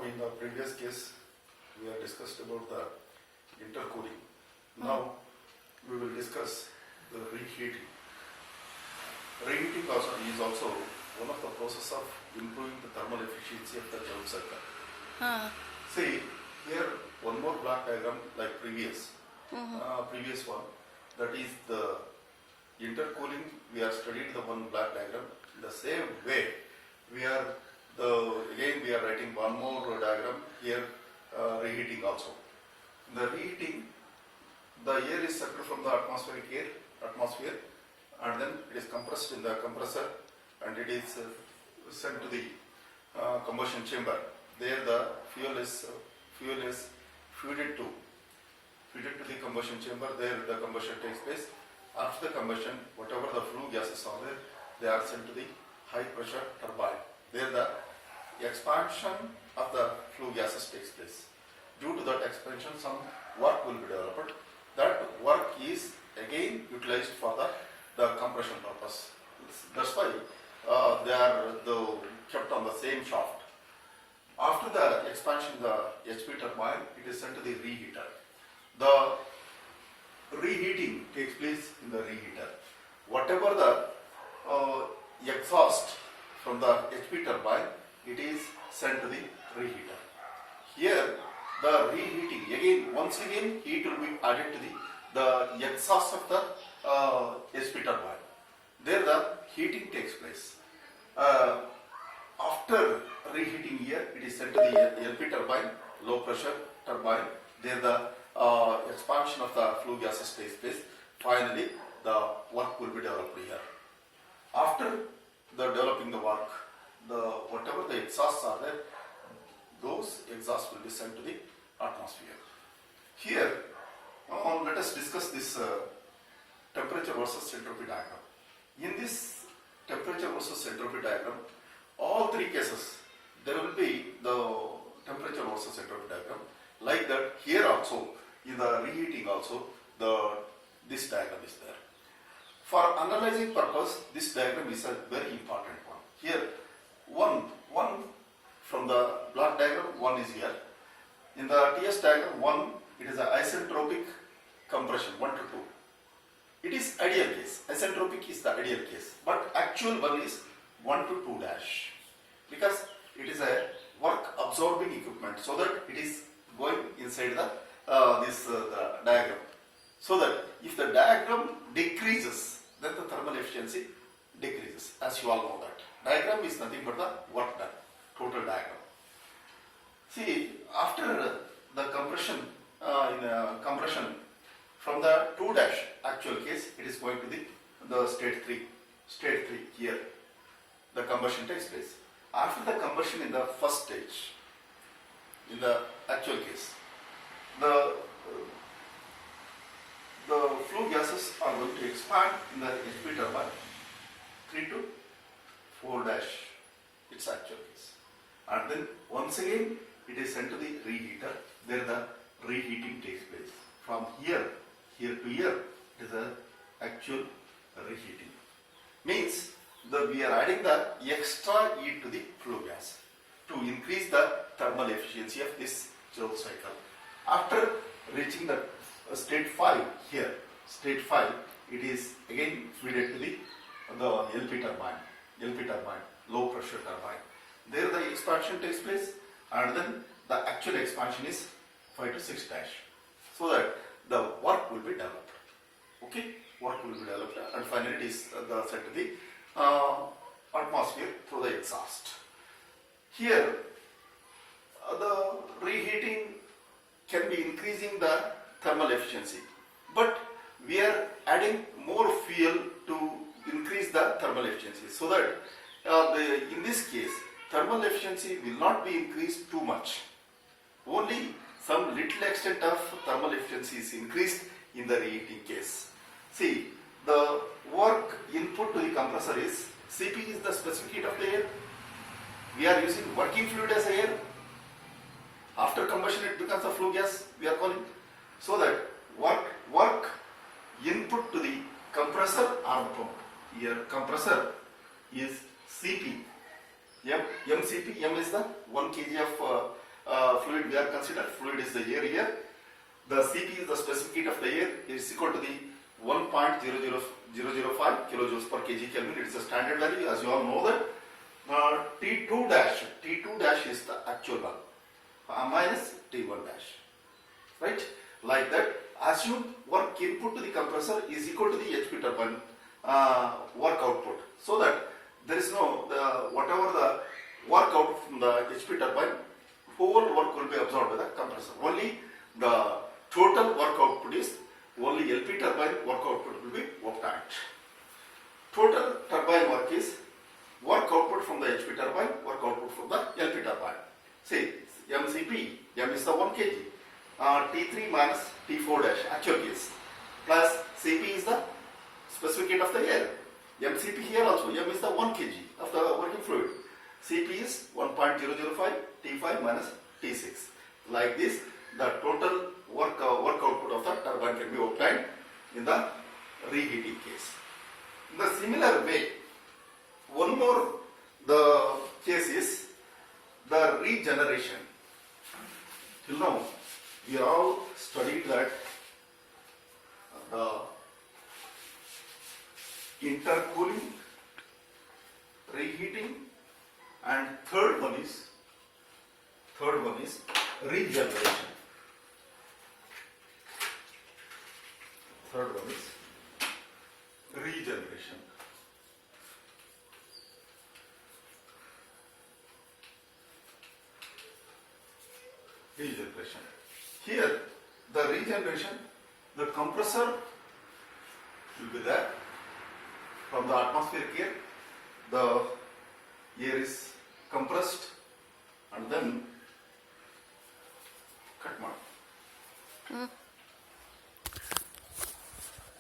in the previous case, we have discussed about the intercooling. Now, we will discuss the reheating. Reheating also is also one of the process of improving the thermal efficiency of the Joule cycle. See, here one more block diagram like previous one. That is the intercooling. We have studied the one block diagram. In the same way, we are writing one more diagram here. Reheating also. In the reheating, the air is sucked from the atmosphere, and then it is compressed in the compressor, and it is sent to the combustion chamber. There, the fuel is fed to the combustion chamber. There, the combustion takes place. After the combustion, whatever the flue gases are there, they are sent to the high pressure turbine. There, the expansion of the flue gases takes place. Due to that expansion, some work will be developed. That work is again utilized for the compression purpose. That's why they are kept on the same shaft. After the expansion of the HP turbine, it is sent to the reheater. The reheating takes place in the reheater. Whatever the exhaust from the HP turbine, it is sent to the reheater. Here, the reheating, once again, heat will be added to the exhaust of the HP turbine. There, the heating takes place. After reheating here, it is sent to the LP turbine, low pressure turbine. There, the expansion of the flue gases takes place. Finally, the work will be developed here. After developing the work, whatever the exhausts are there, those exhausts will be sent to the atmosphere. Here, let us discuss this temperature versus entropy diagram. In this temperature versus entropy diagram, all three cases, there will be the temperature versus entropy diagram. Like that, here also, in the reheating also, this diagram is there. For analyzing purpose, this diagram is a very important one. Here, one from the block diagram, one is here. In the TS diagram, it is an isentropic compression, 1 to 2. It is ideal case. Isentropic is the ideal case. But actual one is 1 to 2 dash. Because it is a work absorbing equipment, so that it is going inside the diagram. So that if the diagram decreases, then the thermal efficiency decreases. As you all know that. Diagram is nothing but the work done. Total diagram. See, after the compression, compression from the 2 dash actual case, it is going to the state 3. State 3 here. The combustion takes place. After the combustion in the first stage, in the actual case, the flue gases are going to expand in the HP turbine 3 to 4 dash. Its actual case. And then once again, it is sent to the reheater. There the reheating takes place. From here to here, it is the actual reheating. Means we are adding the extra heat to the flue gas to increase the thermal efficiency of this Joule cycle. After reaching the state 5 here, state 5, it is again fed to the LP turbine, low pressure turbine. There the expansion takes place, and then the actual expansion is 5 to 6 dash. So that the work will be developed. Okay, work will be developed, and finally it is sent to the atmosphere through the exhaust. Here, the reheating can be increasing the thermal efficiency, but we are adding more fuel to increase the thermal efficiency, so that in this case, thermal efficiency will not be increased too much. Only some little extent of thermal efficiency is increased in the reheating case. See, the work input to the compressor is Cp is the specific heat of the air. We are using working fluid as air. After combustion, it becomes a flue gas, we are calling. So that work input to the compressor or the pump. Here, compressor is Cp. MCP, M is the 1 kg of fluid we are considered, fluid is the air here. The Cp is the specific heat of the air, is equal to the 1.00005 kilojoules per kg Kelvin. It is a standard value, as you all know that. T2 dash is the actual one, minus T1 dash, right? Like that, assume work input to the compressor is equal to the HP turbine work output, so that there is no, whatever the work output from the HP turbine, whole work will be absorbed by the compressor. Only the total work output is, only LP turbine work output will be obtained. Total turbine work is work output from the HP turbine, work output from the LP turbine. See, MCP, M is the 1 kg, T3 minus T4 dash, actual case, plus CP is the specific heat of the air. MCP here also, M is the 1 kg of the working fluid. CP is 1.005, T5 minus T6. Like this, the total work output of the turbine can be obtained in the reheating case. In the similar way, one more the case is the regeneration. Till now, we all studied that the intercooling, reheating, and third one is regeneration. Third one is regeneration. Regeneration. Here, the regeneration, the compressor will be there. From the atmospheric air, the air is compressed and then cut.